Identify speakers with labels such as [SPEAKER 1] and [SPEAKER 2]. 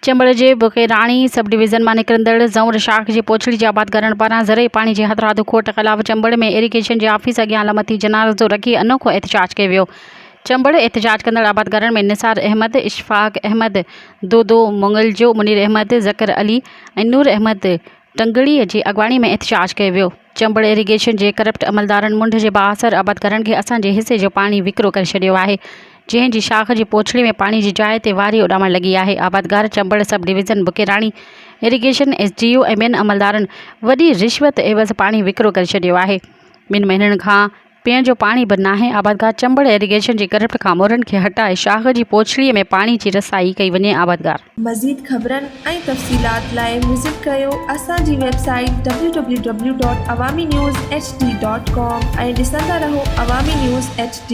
[SPEAKER 1] चंबड़ जे बुकेराणी sub division में निकिरंदड़ ज़ऊर शाख जी पोछड़ी जे आबादगारनि पारां ज़रई पाणी जे हथराद खोट ख़िलाफ़ चंबड़ में इरीगेशन जे ऑफिस अॻियां लमती जनाज़ो रखी अनोखो एहतजाज कयो वियो। चंबड़ एहतजाज कंदड़ आबादगारनि में निसार अहमद, इशफाक अहमद, दोदो मुंगलजो, मुनीर अहमद, ज़कर अली ऐं नूर अहमद टंगड़ीअ जी अॻवानी में एहतजाज कयो वियो। चंबड़ इरीगेशन जे करप्ट अमलदारनि मुंड जे बाअसर आबादगारनि खे असांजे हिसे जो पाणी विकिरो करे छॾियो आहे, जंहिं जी शाख जी पोछड़ी में पाणी जी जाइ ते वारी उॾामण लॻी आहे। आबादगार चंबड़ सब डिवीज़न बुकेराणी इरीगेशन SGO ऐं ॿियनि अमलदारनि वॾी रिश्वत एवज़ पाणी विकिरो करे छॾियो आहे। 2 महीननि खां पीअण जो पाणी बि नाहे। आबादगार चंबड़ इरीगेशन जी करप्ट खां मोरनि खे हटाए शाख जी पोछड़ीअ में पाणी जी रसाई कई वञे। आबादगार
[SPEAKER 2] मज़ीद ख़बरनि ऐं तफ़सीलात लाइ विज़िट कयो असांजी वेबसाइट www.awamiNewsHD.com ऐं ॾिसंदा रहो अवामी न्यूज़ HD।